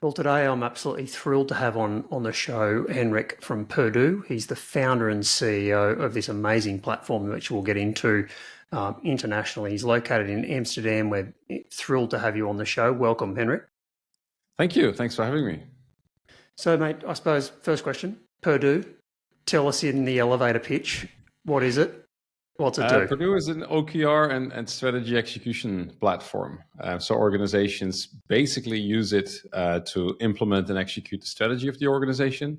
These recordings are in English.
Well, today I'm absolutely thrilled to have on the show Henrik from Purdue. He's the founder and CEO of this amazing platform, which we'll get into internationally. He's located in Amsterdam. We're thrilled to have you on the show. Welcome, Henrik. Thank you. Thanks for having me. So, mate, I suppose first question, Purdue, tell us in the elevator pitch, what is it? What's it do? Perdoo is an OKR and strategy execution platform. So organizations basically use it to implement and execute the strategy of the organization.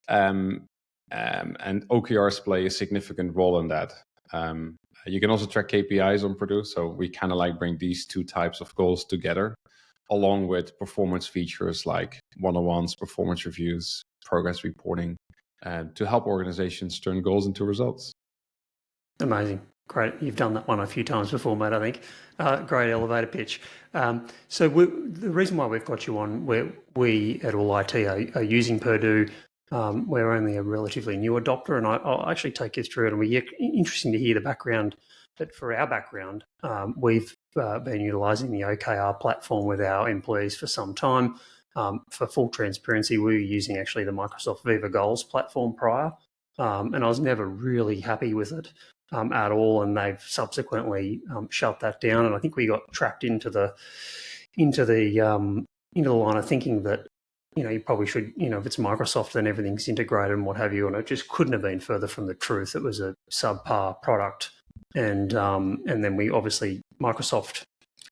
And OKRs play a significant role in that. You can also track KPIs on Perdoo. So we kind of like bring these two types of goals together, along with performance features like one-on-ones, performance reviews, progress reporting, to help organizations turn goals into results. Amazing. Great. You've done that one a few times before, mate, I think. Great elevator pitch. So the reason why we've got you on, we at All I.T are using Perdoo. We're only a relatively new adopter, and I'll actually take you through it. And we're interesting to hear the background. But for our background, we've been utilising the OKR platform with our employees for some time. For full transparency, we were using actually the Microsoft Viva Goals platform prior, and I was never really happy with it. At all, and they've subsequently shut that down. And I think we got trapped into the line of thinking that you probably should, if it's Microsoft, then everything's integrated and what have you. And it just couldn't have been further from the truth. It was a subpar product, and then we obviously Microsoft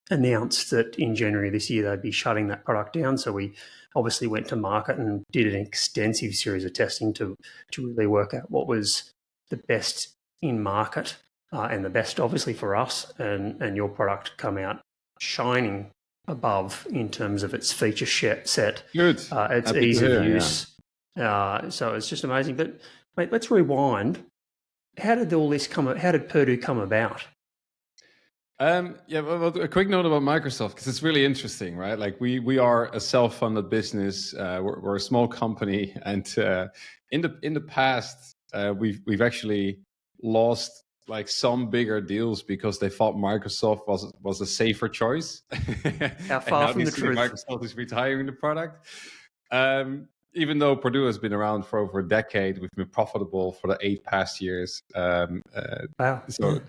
announced that in January this year they'd be shutting that product down. So we obviously went to market and did an extensive series of testing to really work out what was the best in market and the best obviously for us, and your product come out shining above in terms of its feature set. Good. Its Happy ease to of hear, use. So it's just amazing. But mate, let's rewind. How did all this how did Perdoo come about? Well, a quick note about Microsoft, because it's really interesting, right? Like we are a self-funded business. We're a small company, and in the past we've actually lost like some bigger deals because they thought Microsoft was a safer choice. How far from the truth? Microsoft is retiring the product. Even though Purdue has been around for over a decade, we've been profitable for the 8 past years. Wow. So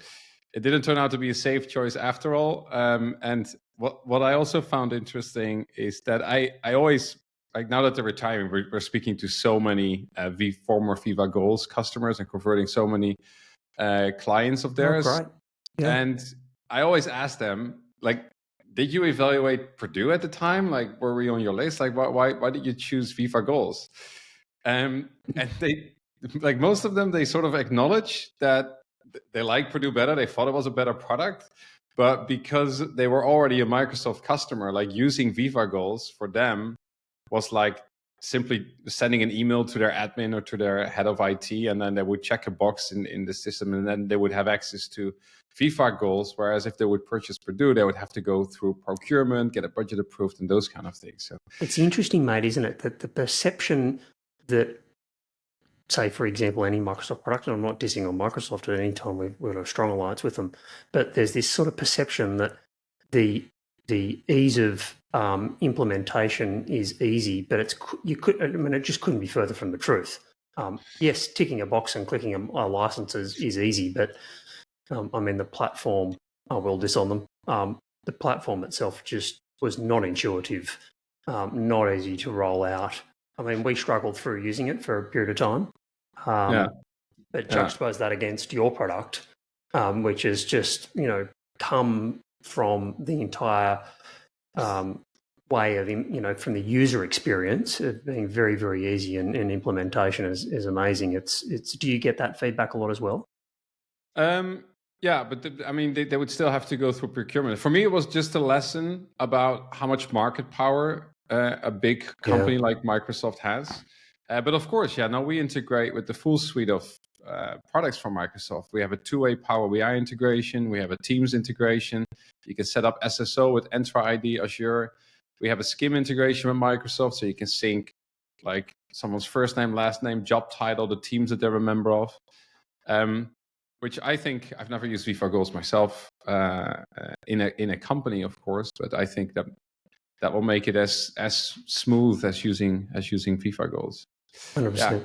it didn't turn out to be a safe choice after all. And what I also found interesting is that I always, like now that they're retiring, we're speaking to so many former Viva Goals customers and converting so many clients of theirs. Oh, great. Yeah. And I always ask them, like, did you evaluate Purdue at the time? Like, were we on your list? Like, why did you choose Viva Goals? And they, like most of them, they sort of acknowledge that they like Purdue better. They thought it was a better product. But because they were already a Microsoft customer, like using Viva Goals for them was like simply sending an email to their admin or to their head of IT, and then they would check a box in the system, and then they would have access to Viva Goals. Whereas if they would purchase Purdue, they would have to go through procurement, get a budget approved, and those kind of things. So it's interesting, mate, isn't it, that the perception that, say, for example, any Microsoft product, and I'm not dissing on Microsoft at any time, we've got a strong alliance with them, but there's this sort of perception that the ease of implementation is easy, but it just couldn't be further from the truth. Yes, ticking a box and clicking a license is easy, but the platform, I will diss on them. The platform itself just was not intuitive, not easy to roll out. I mean, we struggled through using it for a period of time. But juxtapose that against your product, which is just, come from the entire way of, from the user experience of being very, very easy, and implementation is amazing. Do you get that feedback a lot as well? Yeah, but they would still have to go through procurement. For me, it was just a lesson about how much market power a big company like Microsoft has. But of course, now we integrate with the full suite of products from Microsoft. We have a two-way Power BI integration. We have a Teams integration. You can set up SSO with Entra ID, Azure. We have a SCIM integration with Microsoft, so you can sync like someone's first name, last name, job title, the teams that they're a member of. Which I think, I've never used Viva Goals myself in a company, of course, but I think that that will make it as smooth as using Viva Goals. 100%.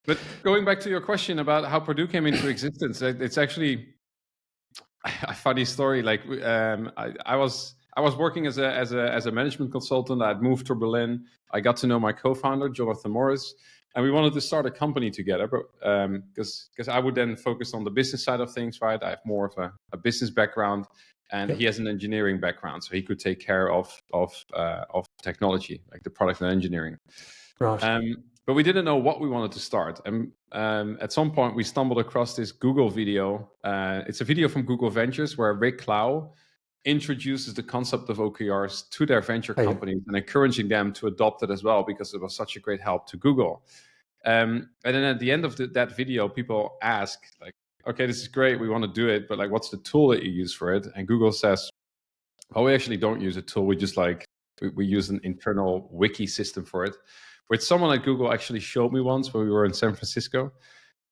But going back to your question about how Purdue came into existence, it's actually a funny story. Like I was working as a management consultant. I'd moved to Berlin. I got to know my co-founder, Jonathan Morris, and we wanted to start a company together. But because I would then focus on the business side of things, right? I have more of a business background, and he has an engineering background, so he could take care of technology, like the product and engineering. Right. But we didn't know what we wanted to start. And at some point, we stumbled across this Google video. It's a video from Google Ventures where Rick Clow introduces the concept of OKRs to their venture companies and encouraging them to adopt it as well, because it was such a great help to Google. And then at the end of that video, people ask, like, okay, this is great, we want to do it, but like, what's the tool that you use for it? And Google says, oh, we actually don't use a tool. We just we use an internal wiki system for it, which someone at Google actually showed me once when we were in San Francisco.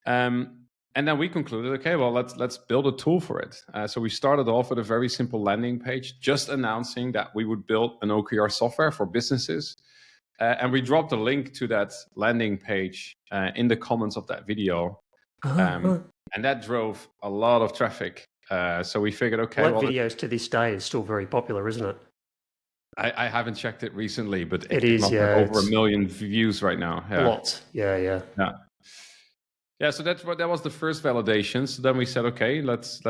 And then we concluded, okay, well, let's build a tool for it. So we started off with a very simple landing page, just announcing that we would build an OKR software for businesses. And we dropped a link to that landing page in the comments of that video. And that drove a lot of traffic. So we figured, okay, well, videos to this day is still very popular, isn't it? I haven't checked it recently, but it is, yeah, over 1 million views right now. Yeah. Lots, yeah. So that was the first validation. So then we said, okay, let's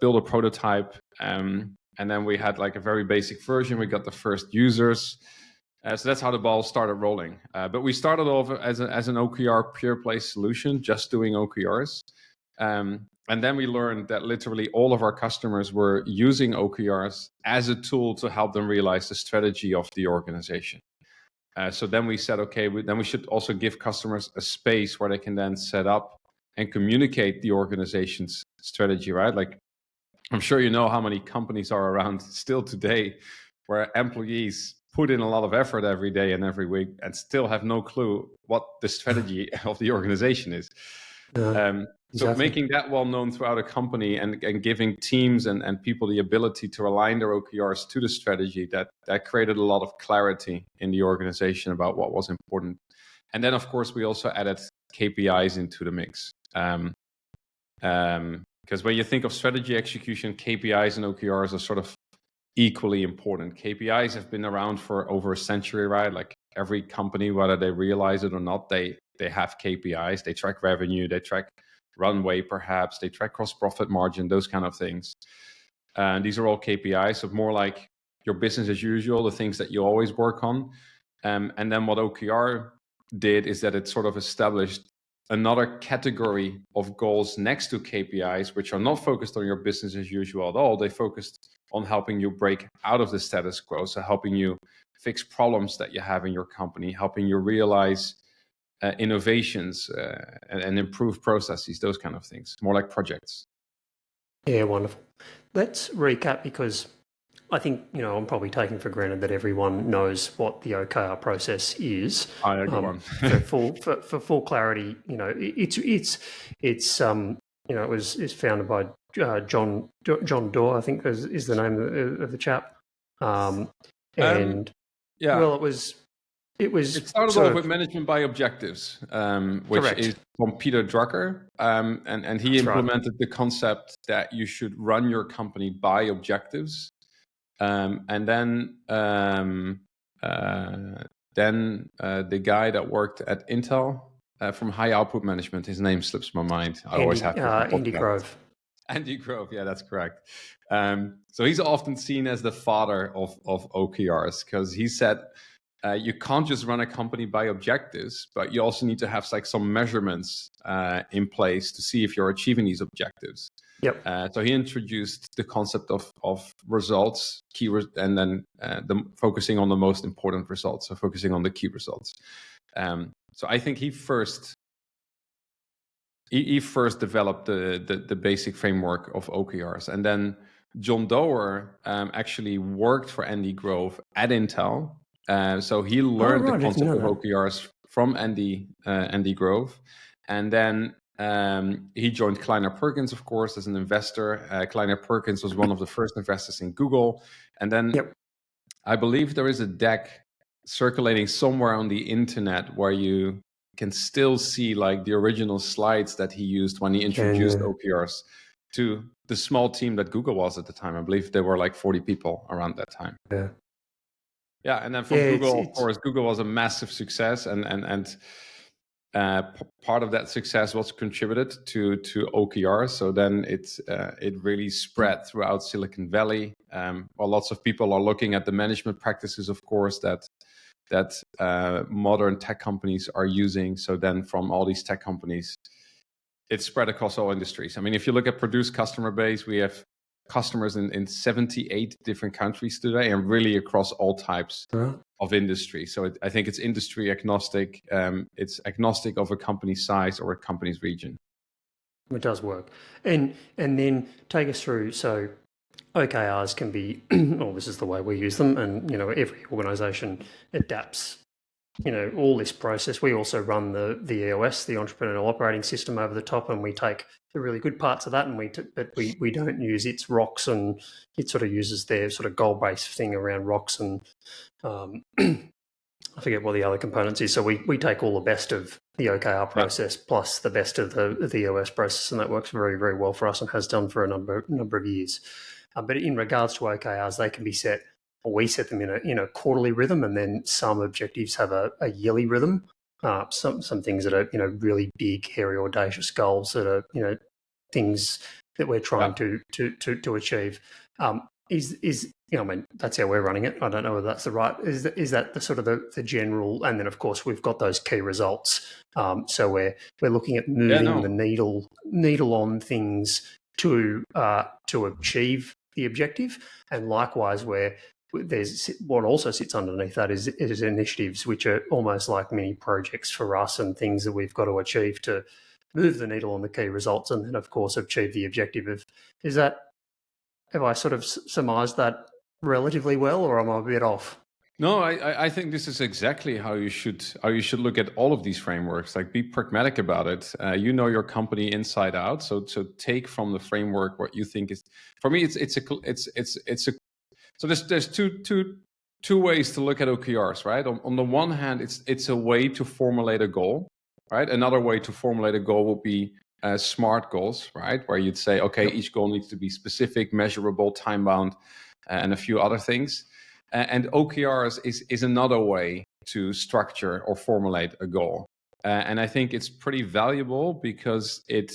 build a prototype. And then we had like a very basic version. We got the first users. So that's how the ball started rolling. But we started off as an OKR pure play solution, just doing OKRs. And then we learned that literally all of our customers were using OKRs as a tool to help them realize the strategy of the organization. So then we said, okay, then we should also give customers a space where they can then set up and communicate the organization's strategy, right? Like, I'm sure you know how many companies are around still today where employees put in a lot of effort every day and every week and still have no clue what the strategy of the organization is. So making that well known throughout a company and giving teams and people the ability to align their OKRs to the strategy, that created a lot of clarity in the organization about what was important. And then, of course, we also added KPIs into the mix. Because when you think of strategy execution, KPIs and OKRs are sort of equally important. KPIs have been around for over a century, right? Like every company, whether they realize it or not, they have KPIs. They track revenue, they track runway, perhaps they track gross profit margin, those kind of things. And these are all KPIs, so more like your business as usual, the things that you always work on. And then what OKR did is that it sort of established another category of goals next to KPIs, which are not focused on your business as usual at all. They focused on helping you break out of the status quo, so helping you fix problems that you have in your company, helping you realize innovations and improve processes, those kind of things, more like projects. Yeah, wonderful. Let's recap, because I think, I'm probably taking for granted that everyone knows what the OKR process is. For full clarity, it's founded by John Doerr, I think is the name of the chap. It started off with management by objectives, which correct. is from Peter Drucker, and he implemented the concept that you should run your company by objectives, and then the guy that worked at Intel from high output management, his name slips my mind. Andy Grove. Andy Grove, yeah, that's correct. So he's often seen as the father of OKRs, because he said, you can't just run a company by objectives, but you also need to have like some measurements in place to see if you're achieving these objectives. Yep. So he introduced the concept of results, and then focusing on the most important results. So focusing on the key results. So I think he first developed the basic framework of OKRs, and then John Doerr actually worked for Andy Grove at Intel. So he learned the concept of OKRs from Andy Grove, and then he joined Kleiner Perkins, of course, as an investor. Kleiner Perkins was one of the first investors in Google, and then I believe there is a deck circulating somewhere on the internet where you can still see like the original slides that he used when he introduced OKRs to the small team that Google was at the time. I believe there were like 40 people around that time. Yeah. Yeah, and then from Google, of course, Google was a massive success, and part of that success was contributed to OKR. So then it really spread throughout Silicon Valley. Well, lots of people are looking at the management practices, of course, that modern tech companies are using. So then from all these tech companies, it's spread across all industries. I mean, if you look at Purdue's customer base, we have customers in 78 different countries today, and really across all types of industry. So I think it's industry agnostic. It's agnostic of a company's size or a company's region. It does work. And then take us through, so OKRs can be, well, this is the way we use them, and every organization adapts all this process. We also run the EOS, the Entrepreneurial Operating System, over the top, and we take the really good parts of that, and but we don't use its rocks, and it sort of uses their sort of goal-based thing around rocks, and I forget what the other components is. So we take all the best of the OKR process plus the best of the EOS process, and that works very, very well for us and has done for a number of years. But in regards to OKRs, they can be set, or we set them in a quarterly rhythm, and then some objectives have a yearly rhythm. Some things that are really big, hairy, audacious goals that are things that we're trying to achieve. I mean, that's how we're running it. I don't know whether that's the right. Is that the sort of the general? And then of course we've got those key results. So we're looking at moving the needle on things to achieve the objective, and likewise where there's what also sits underneath that is initiatives, which are almost like mini projects for us, and things that we've got to achieve to move the needle on the key results, and then of course achieve the objective of. Have I sort of surmised that relatively well, or am I a bit off? No, I think this is exactly how you should look at all of these frameworks. Like, be pragmatic about it. You know your company inside out, so take from the framework what you think is. For me, it's a. So there's two ways to look at OKRs, right? On the one hand, it's a way to formulate a goal, right? Another way to formulate a goal would be SMART goals, right? Where you'd say, okay, each goal needs to be specific, measurable, time-bound, and a few other things. And OKRs is another way to structure or formulate a goal. And I think it's pretty valuable because it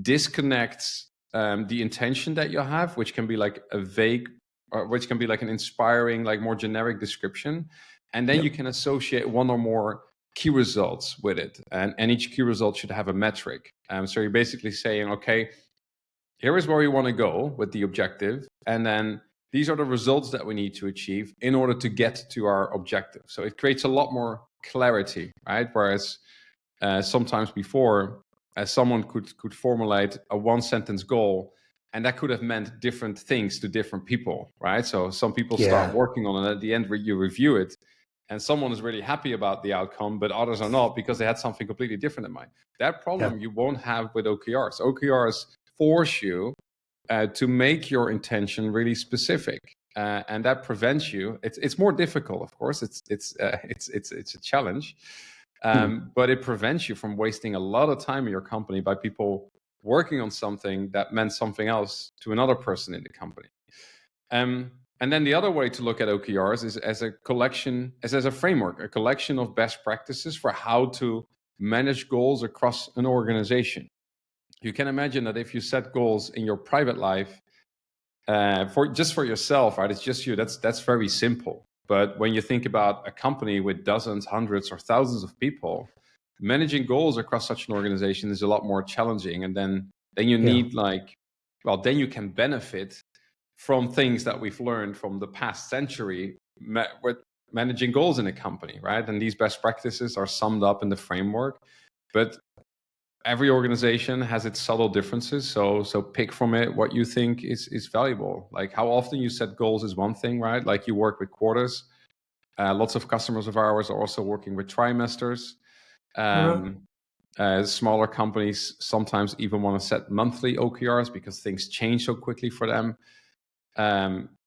disconnects the intention that you have, which can be like a vague, or which can be like an inspiring, like more generic description. And then you can associate one or more key results with it. And each key result should have a metric. So you're basically saying, okay, here is where we want to go with the objective. And then these are the results that we need to achieve in order to get to our objective. So it creates a lot more clarity, right? Whereas sometimes before, someone could formulate a one-sentence goal, and that could have meant different things to different people, right? So some people start working on it, at the end you review it, and someone is really happy about the outcome, but others are not because they had something completely different in mind. That problem you won't have with OKRs. OKRs force you to make your intention really specific, and that prevents you. It's more difficult, of course. It's a challenge, but it prevents you from wasting a lot of time in your company by people working on something that meant something else to another person in the company. And then the other way to look at OKRs is as a collection, as a framework, a collection of best practices for how to manage goals across an organization. You can imagine that if you set goals in your private life, for yourself, right? It's just you. That's very simple. But when you think about a company with dozens, hundreds, or thousands of people, managing goals across such an organization is a lot more challenging. And then you need then you can benefit from things that we've learned from the past century with managing goals in a company, right? And these best practices are summed up in the framework, but every organization has its subtle differences. So pick from it what you think is valuable. Like how often you set goals is one thing, right? Like you work with quarters. Lots of customers of ours are also working with trimesters. Smaller companies sometimes even want to set monthly OKRs because things change so quickly for them.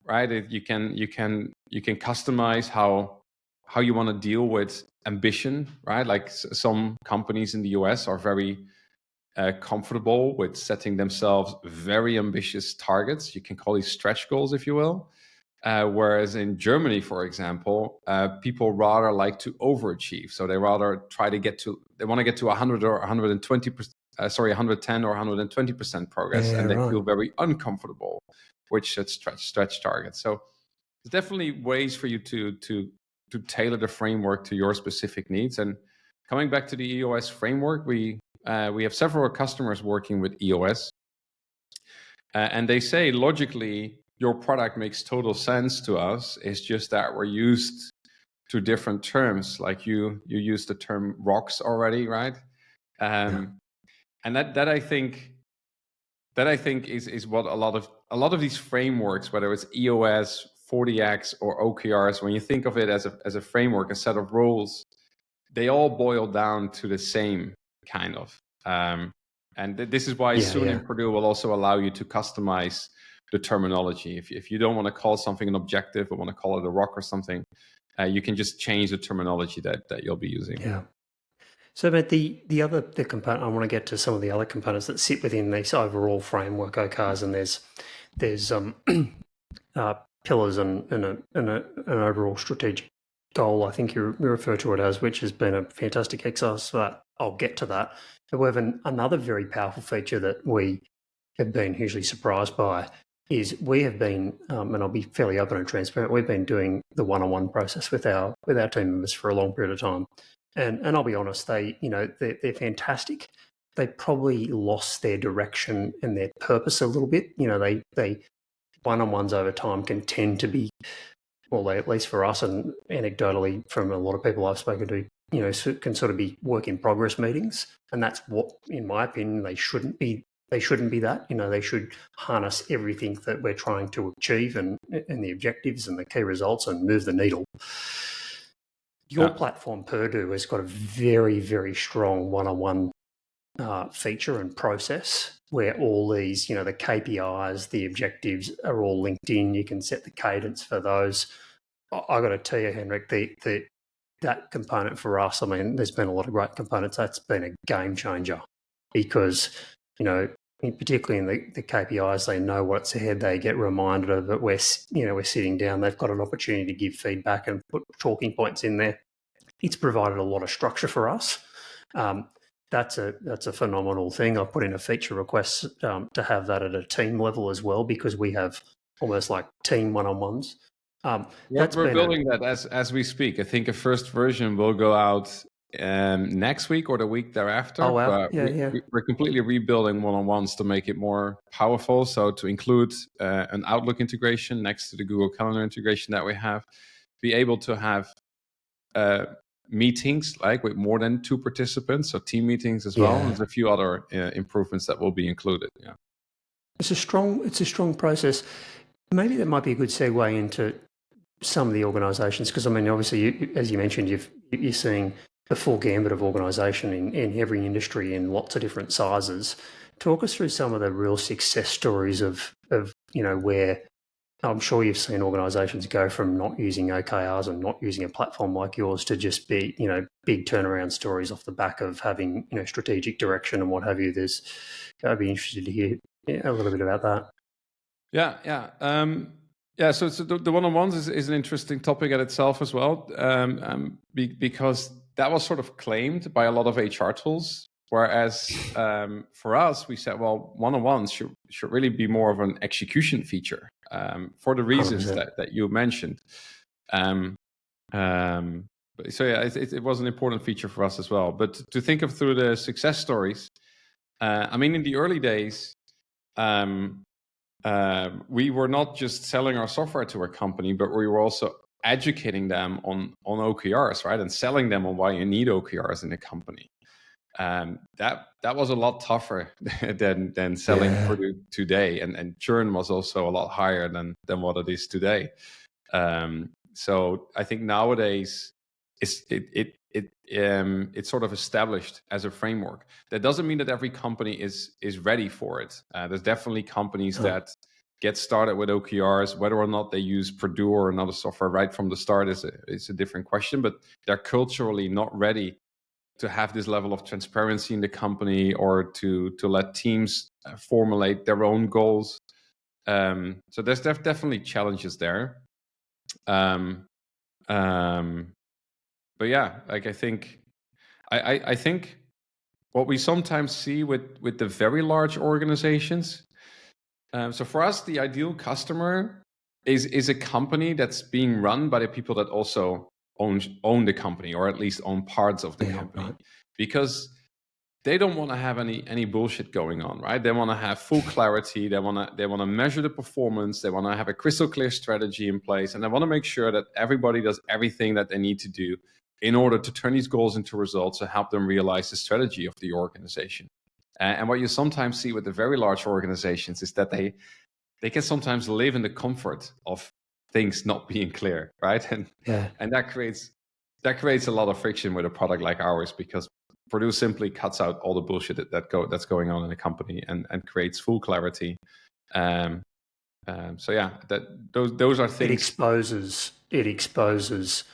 right? You can customize how you want to deal with ambition, right? Like some companies in the US are very comfortable with setting themselves very ambitious targets. You can call these stretch goals, if you will. Whereas in Germany, for example, people rather like to overachieve. So they rather they want to get to 100 or 120%, 110 or 120% progress, Yeah, and they right. feel very uncomfortable with such stretch targets. So there's definitely ways for you to tailor the framework to your specific needs. And coming back to the EOS framework, we have several customers working with EOS, and they say logically your product makes total sense to us. It's just that we're used to different terms. Like you used the term rocks already, right? And that I think is what a lot of these frameworks, whether it's EOS, 40X, or OKRs, when you think of it as a framework, a set of rules, they all boil down to the same kind of. And this is why soon in Purdue will also allow you to customize the terminology. If you don't want to call something an objective or want to call it a rock or something, you can just change the terminology that you'll be using. Yeah. So, but the component, I want to get to some of the other components that sit within this overall framework, OKRs, and there's pillars and an overall strategic goal, I think you refer to it as, which has been a fantastic exercise for that. I'll get to that. However, another very powerful feature that we have been hugely surprised by is we have been, and I'll be fairly open and transparent, we've been doing the one-on-one process with our team members for a long period of time. And I'll be honest, they're fantastic. They probably lost their direction and their purpose a little bit. They one-on-ones over time can tend to be, well, at least for us and anecdotally from a lot of people I've spoken to, can sort of be work in progress meetings. And that's what, in my opinion, they shouldn't be that. They should harness everything that we're trying to achieve and the objectives and the key results and move the needle. Your platform, Perdoo, has got a very, very strong one-on-one feature and process where all these, the KPIs, the objectives are all linked in. You can set the cadence for those. I got to tell you, Henrik, that component for us, I mean, there's been a lot of great components. That's been a game changer because, particularly in the KPIs, they know what's ahead. They get reminded of it. We're sitting down. They've got an opportunity to give feedback and put talking points in there. It's provided a lot of structure for us. That's a phenomenal thing. I've put in a feature request to have that at a team level as well because we have almost like team one-on-ones. We're building that as we speak. I think a first version will go out next week or the week thereafter. Oh, wow. We're completely rebuilding one-on-ones to make it more powerful. So to include an Outlook integration next to the Google Calendar integration that we have, be able to have meetings like with more than 2 participants, so team meetings as well. And there's a few other improvements that will be included. Yeah, it's a strong process. Maybe that might be a good segue into some of the organisations, because I mean, obviously, as you mentioned, you're seeing the full gambit of organisation in every industry in lots of different sizes. Talk us through some of the real success stories of where I'm sure you've seen organisations go from not using OKRs and not using a platform like yours to just be, big turnaround stories off the back of having, strategic direction and what have you. I'd be interested to hear a little bit about that. So the one-on-ones is an interesting topic at itself as well, because that was sort of claimed by a lot of HR tools. Whereas for us, we said, well, one-on-ones should really be more of an execution feature for the reasons 100%. that you mentioned. It was an important feature for us as well. But to think of through the success stories, I mean, in the early days, we were not just selling our software to a company, but we were also educating them on OKRs, right? And selling them on why you need OKRs in a company. That was a lot tougher than selling Purdue today, and churn was also a lot higher than what it is today. So I think nowadays it's sort of established as a framework. That doesn't mean that every company is ready for it. There's definitely companies that get started with OKRs. Whether or not they use Purdue or another software right from the start is a different question, but they're culturally not ready to have this level of transparency in the company, or to let teams formulate their own goals. So there's definitely challenges there. But yeah, like I think what we sometimes see with the very large organizations. So for us, the ideal customer is a company that's being run by the people that also own the company, or at least own parts of the company, right. because they don't want to have any bullshit going on, right? They want to have full clarity. They want to measure the performance. They want to have a crystal clear strategy in place, and they want to make sure that everybody does everything that they need to do in order to turn these goals into results and help them realize the strategy of the organization. And what you sometimes see with the very large organizations is that they can sometimes live in the comfort of things not being clear, right? And that creates a lot of friction with a product like ours, because Perdoo simply cuts out all the bullshit that's going on in the company and creates full clarity. So yeah, those are things. It exposes,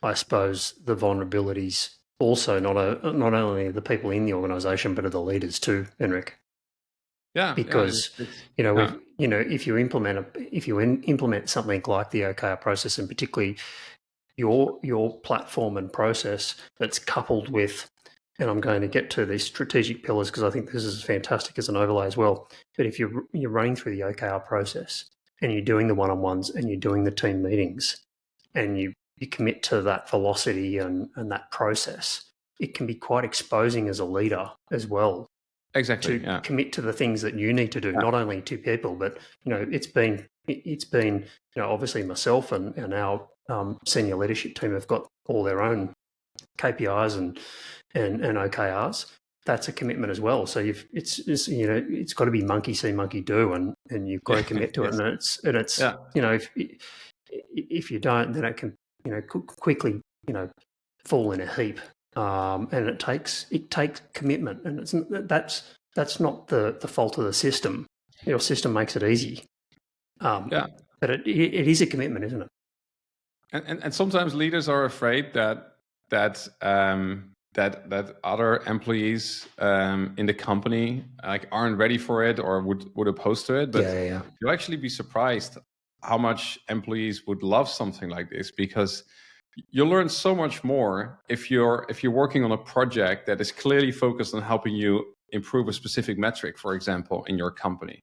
I suppose, the vulnerabilities also not only the people in the organisation but of the leaders too, Henrik. Yeah, because if you implement something like the OKR process, and particularly your platform and process that's coupled with, and I'm going to get to these strategic pillars because I think this is fantastic as an overlay as well. But if you're running through the OKR process and you're doing the one-on-ones and you're doing the team meetings and you commit to that velocity and that process, it can be quite exposing as a leader as well. Exactly. To commit to the things that you need to do, not only to people, but it's been obviously myself and our senior leadership team have got all their own KPIs and OKRs. That's a commitment as well. So it's got to be monkey see, monkey do, and you've got to commit to it. And it's if you don't, then it can quickly fall in a heap. And it takes commitment, and that's not the fault of the system. Your system makes it easy. But it is a commitment, isn't it? And sometimes leaders are afraid that other employees in the company aren't ready for it or would oppose to it. But you'll actually be surprised how much employees would love something like this, because you'll learn so much more if you're working on a project that is clearly focused on helping you improve a specific metric, for example, in your company,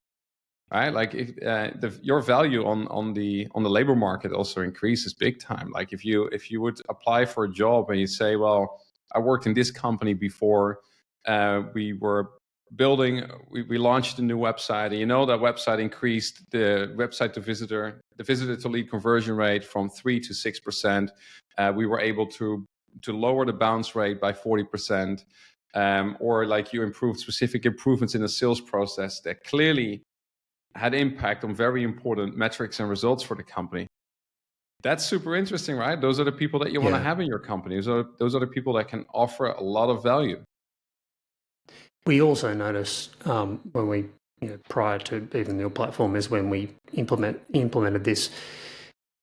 right? Like if your value on the labor market also increases big time. Like if you would apply for a job and you say, well, I worked in this company before, we launched a new website, and that website increased the website to visitor, the visitor to lead conversion rate from 3 to 6%. We were able to lower the bounce rate by 40%, or like you improved specific improvements in the sales process that clearly had impact on very important metrics and results for the company. That's super interesting, right? Those are the people that you want to have in your company. Those are the people that can offer a lot of value. We also notice when we, prior to even your platform, is when we implemented this,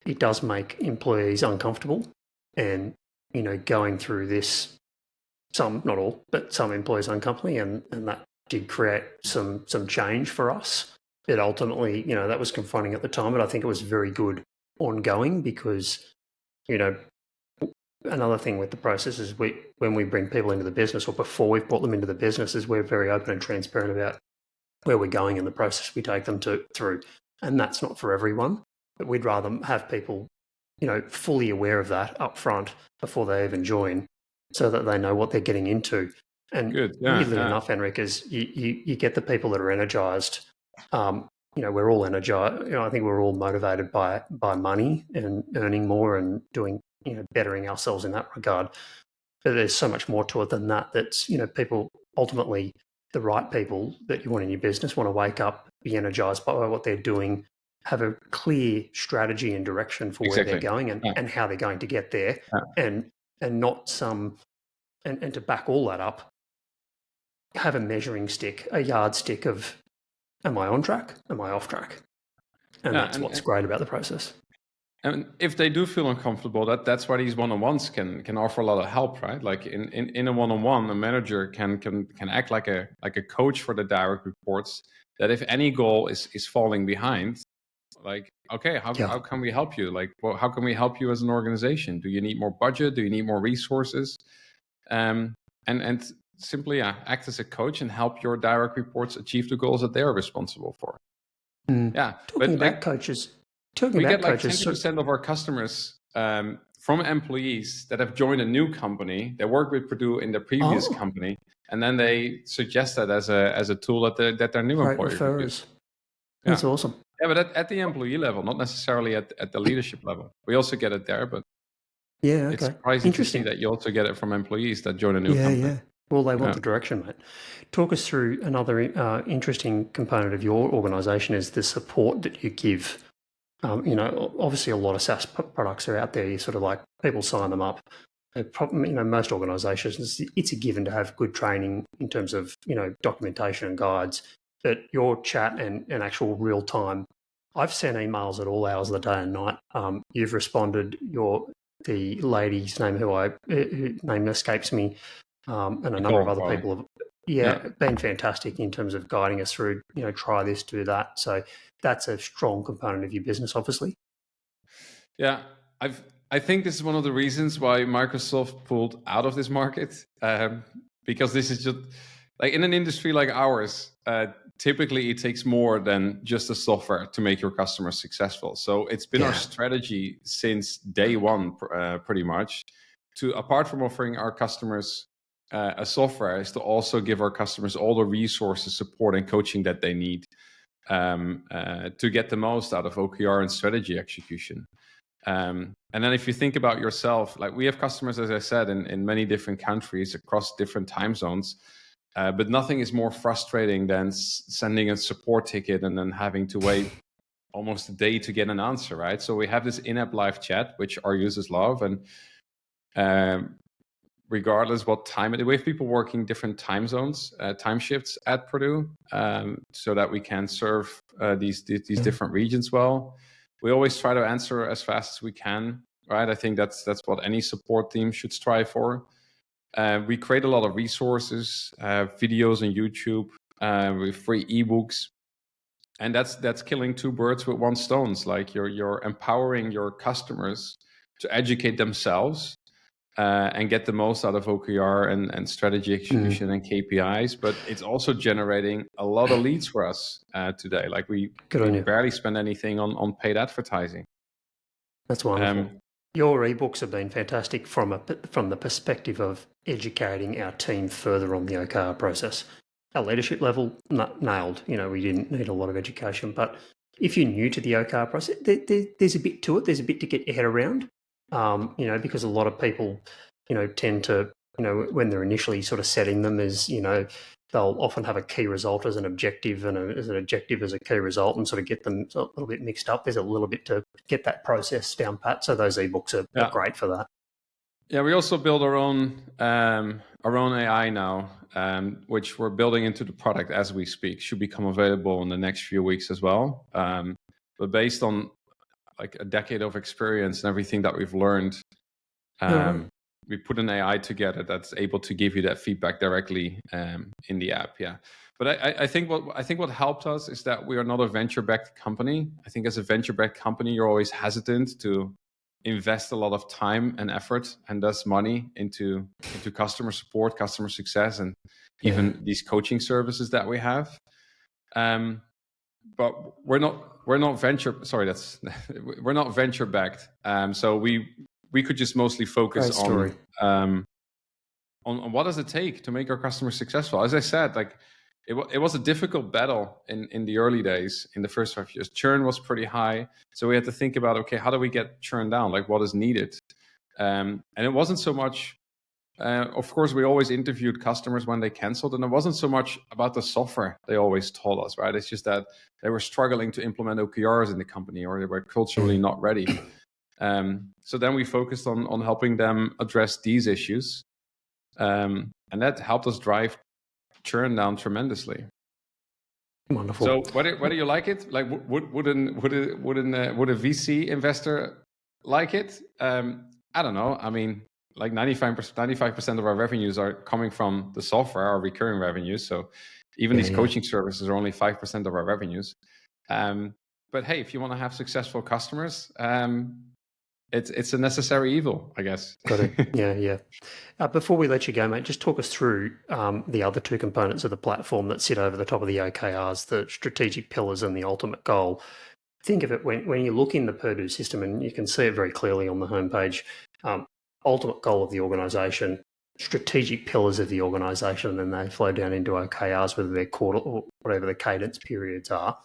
it does make employees uncomfortable, and going through this, some, not all, but some employees uncomfortably, and that did create some change for us. It ultimately, that was confronting at the time, but I think it was very good ongoing, because another thing with the process is when we bring people into the business, or before we've brought them into the business, is we're very open and transparent about where we're going in the process we take them through. And that's not for everyone, but we'd rather have people, fully aware of that up front before they even join, so that they know what they're getting into. And weirdly enough, Henrik, is you get the people that are energized. We're all energized. I think we're all motivated by money and earning more and doing, bettering ourselves in that regard. But there's so much more to it than that. That's, people, ultimately the right people that you want in your business, want to wake up, be energized by what they're doing, have a clear strategy and direction for where they're going and how they're going to get there, and not and to back all that up, have a measuring stick, a yardstick of, am I on track? Am I off track? And Yeah, that's what's great about the process. and if they do feel uncomfortable, that's why these one-on-ones can offer a lot of help, right? Like in a one-on-one, a manager can act like a coach for the direct reports. That if any goal is falling behind, like, okay, how can we help you? Like, well, how can we help you as an organization? Do you need more budget? Do you need more resources? And simply act as a coach and help your direct reports achieve the goals that they are responsible for. Yeah, Talking about coaches. We get like 20% of our customers from employees that have joined a new company. They worked with Purdue in their previous company, and then they suggest that as a tool that their new employer could use. That's awesome. Yeah, but at the employee level, not necessarily at the leadership level. We also get it there, but it's surprising to see that you also get it from employees that join a new company. Yeah. Well, they want the direction, mate. Talk us through another interesting component of your organisation is the support that you give. Obviously a lot of SaaS products are out there. You sort of like people sign them up. Most organisations, it's a given to have good training in terms of, documentation and guides. But your chat and actual real time, I've sent emails at all hours of the day and night. You've responded. The lady's name whose name escapes me, and a number of other people have been fantastic in terms of guiding us through, try this, do that. So that's a strong component of your business, obviously. Yeah, I think this is one of the reasons why Microsoft pulled out of this market, because this is just like in an industry like ours, typically it takes more than just the software to make your customers successful. So it's been our strategy since day one, pretty much, to apart from offering our customers a software, is to also give our customers all the resources, support, and coaching that they need to get the most out of OKR and strategy execution. And then if you think about yourself, like we have customers, as I said, in many different countries across different time zones. But nothing is more frustrating than sending a support ticket and then having to wait almost a day to get an answer, right? So we have this in-app live chat, which our users love. And regardless what time it is, we have people working different time zones, time shifts at Purdue, so that we can serve these different regions well. We always try to answer as fast as we can, right? I think that's what any support team should strive for. We create a lot of resources, videos on YouTube, with free ebooks, and that's killing two birds with one stone. Like you're empowering your customers to educate themselves and get the most out of OKR and strategy execution and KPIs. But it's also generating a lot of leads for us today. Like we barely spend anything on paid advertising. That's wonderful. Your ebooks have been fantastic from the perspective of educating our team further on the OKR process. Our leadership level, nailed. We didn't need a lot of education. But if you're new to the OKR process, there's a bit to it. There's a bit to get your head around, because a lot of people, tend to, when they're initially sort of setting them as, they'll often have a key result as an objective and as an objective as a key result and sort of get them a little bit mixed up. There's a little bit to get that process down pat. So those ebooks are great for that. Yeah, we also build our own AI now, which we're building into the product as we speak. Should become available in the next few weeks as well. But based on like a decade of experience and everything that we've learned, we put an AI together that's able to give you that feedback directly in the app. Yeah, but I think what helped us is that we are not a venture-backed company. I think as a venture-backed company, you're always hesitant to invest a lot of time and effort and thus money into customer support, customer success, and even these coaching services that we have. But we're not venture backed. So we could just mostly focus on what does it take to make our customers successful. As I said, like it was a difficult battle in the early days. In the first 5 years, churn was pretty high, so we had to think about, okay, how do we get churn down? Like what is needed? And it wasn't so much. Of course, we always interviewed customers when they canceled, and it wasn't so much about the software they always told us, right? It's just that they were struggling to implement OKRs in the company, or they were culturally not ready. So then we focused on helping them address these issues, and that helped us drive churn down tremendously. Wonderful. So whether you like it, like would a VC investor like it? I don't know. I mean, like 95% of our revenues are coming from the software, our recurring revenues. So even these coaching services are only 5% of our revenues. But hey, if you want to have successful customers, it's a necessary evil, I guess. Got it. Yeah. Before we let you go, mate, just talk us through the other two components of the platform that sit over the top of the OKRs, the strategic pillars and the ultimate goal. Think of it when you look in the Purdue system, and you can see it very clearly on the homepage, ultimate goal of the organisation, strategic pillars of the organisation, and then they flow down into OKRs, whether they're quarter or whatever the cadence periods are.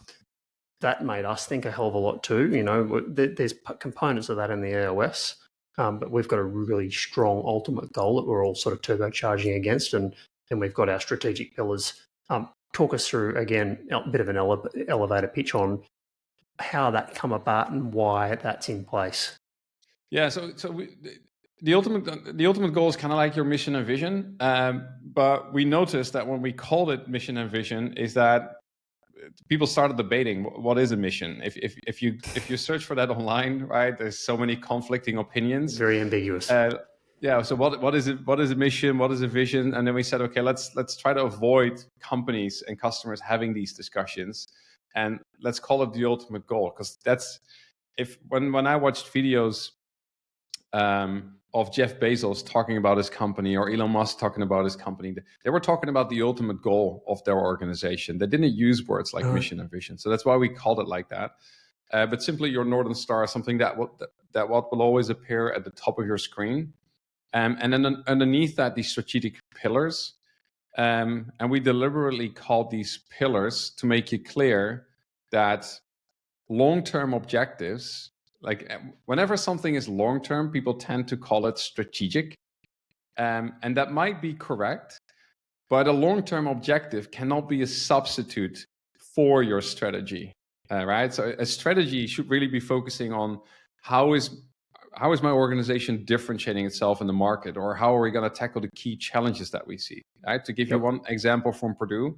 That made us think a hell of a lot too. You know, there's components of that in the EOS, but we've got a really strong ultimate goal that we're all sort of turbocharging against, and then we've got our strategic pillars. Talk us through, again, a bit of an elevator pitch on how that come about and why that's in place. Yeah, the ultimate goal is kind of like your mission and vision, but we noticed that when we called it mission and vision, is that people started debating what is a mission. If you search for that online, right, there's so many conflicting opinions. Very ambiguous. Yeah. So what is it? What is a mission? What is a vision? And then we said, okay, let's try to avoid companies and customers having these discussions, and let's call it the ultimate goal, because that's when I watched videos of Jeff Bezos talking about his company, or Elon Musk talking about his company, they were talking about the ultimate goal of their organization. They didn't use words like mission and vision. So that's why we called it like that. But simply your Northern Star is something that will always appear at the top of your screen. And then underneath that, these strategic pillars. And we deliberately called these pillars to make it clear that long-term objectives, like whenever something is long-term, people tend to call it strategic. And that might be correct, but a long-term objective cannot be a substitute for your strategy, right? So a strategy should really be focusing on how is my organization differentiating itself in the market, or how are we going to tackle the key challenges that we see, right? To give you one example from Purdue,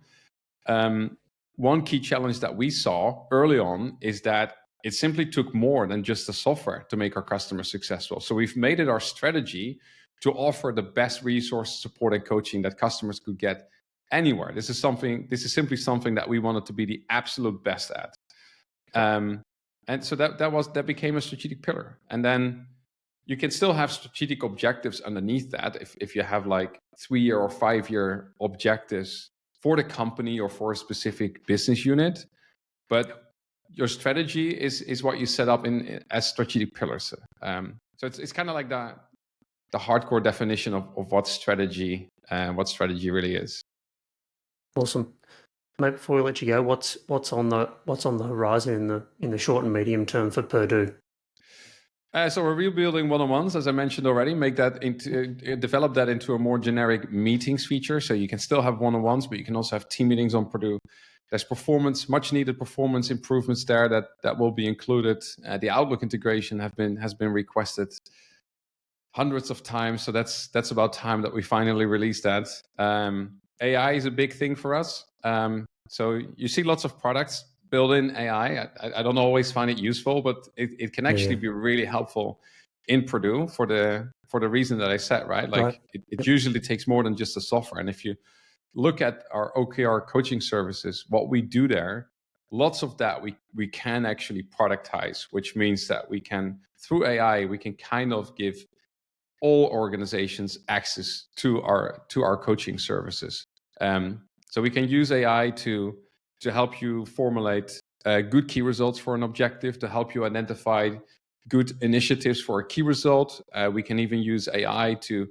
one key challenge that we saw early on is that it simply took more than just the software to make our customers successful. So we've made it our strategy to offer the best resource, support, and coaching that customers could get anywhere. This is simply something that we wanted to be the absolute best at. And so that became a strategic pillar. And then you can still have strategic objectives underneath that if you have like 3-year or 5-year objectives for the company or for a specific business unit. But your strategy is what you set up as strategic pillars. So it's kind of like the hardcore definition of what strategy really is. Awesome. Mate, before we let you go, what's on the horizon in the short and medium term for Perdoo? So we're rebuilding one-on-ones, as I mentioned already. Develop that into a more generic meetings feature, so you can still have one-on-ones, but you can also have team meetings on Perdoo. There's much needed performance improvements there that will be included. The Outlook integration has been requested hundreds of times, so that's about time that we finally release that. AI is a big thing for us. So you see lots of products build in AI. I don't always find it useful, but it can actually be really helpful in Perdoo for the reason that I said, right? Like it usually takes more than just the software. And if you look at our OKR coaching services, what we do there, lots of that we can actually productize, which means that we can, through AI, we can kind of give all organizations access to our coaching services. So we can use AI to help you formulate good key results for an objective, to help you identify good initiatives for a key result. We can even use AI to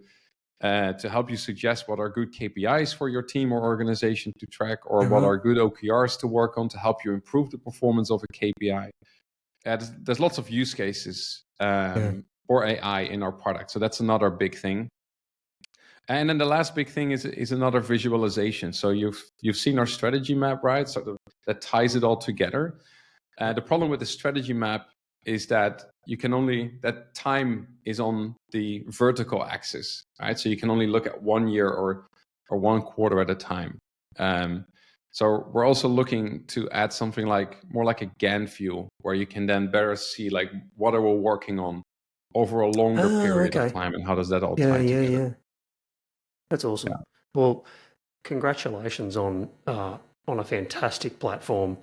help you suggest what are good KPIs for your team or organization to track, or what are good OKRs to work on to help you improve the performance of a KPI. There's lots of use cases for AI in our product. So that's another big thing. And then the last big thing is another visualization. So you've seen our strategy map, right? So that ties it all together. The problem with the strategy map is that that time is on the vertical axis, right? So you can only look at 1 year or 1 quarter at a time. So we're also looking to add something more like a Gantt view, where you can then better see like what are we working on over a longer period of time, and how does that all tie together. Yeah. That's awesome. Yeah. Well, congratulations on a fantastic platform,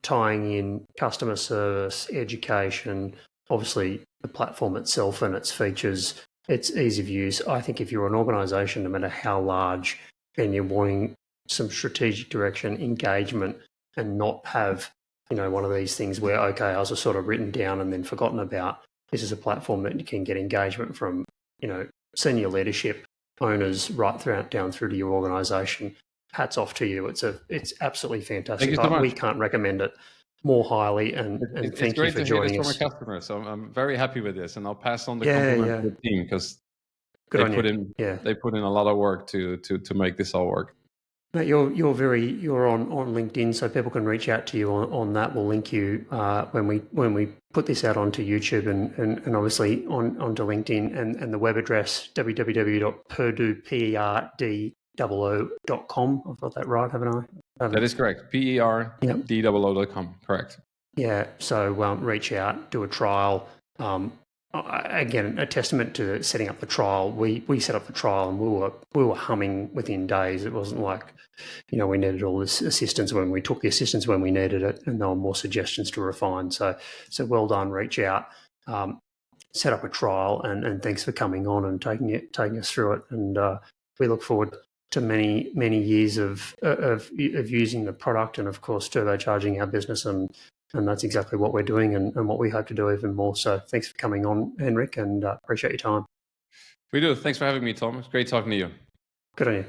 tying in customer service, education, obviously the platform itself and its features, its ease of use. I think if you're an organisation, no matter how large, and you're wanting some strategic direction, engagement, and not have one of these things where OKRs are sort of written down and then forgotten about, this is a platform that you can get engagement from senior leadership, owners, right down through to your organisation. Hats off to you. It's absolutely fantastic. Thank you so much. We can't recommend it more highly, and thank you for joining us. It's great to hear this from our customers. So I'm very happy with this, and I'll pass on the compliment to the team, because they put in a lot of work to make this all work. Mate, you're on LinkedIn, so people can reach out to you on that. We'll link you when we put this out onto YouTube and obviously onto LinkedIn, and the web address www.perdoo.com. I've got that right, haven't I? That is correct. PERDOO.com. Correct. Yeah. So reach out, do a trial. Again, a testament to setting up the trial. We set up the trial and we were humming within days. It wasn't like, we needed all this assistance when we took the assistance when we needed it, and there were more suggestions to refine. So well done. Reach out, set up a trial, and thanks for coming on and taking us through it. And we look forward to many years of using the product, and of course turbocharging our business, and that's exactly what we're doing, and what we hope to do even more. So thanks for coming on, Henrik, and appreciate your time. We do. Thanks for having me, Tom. It's great talking to you. Good on you.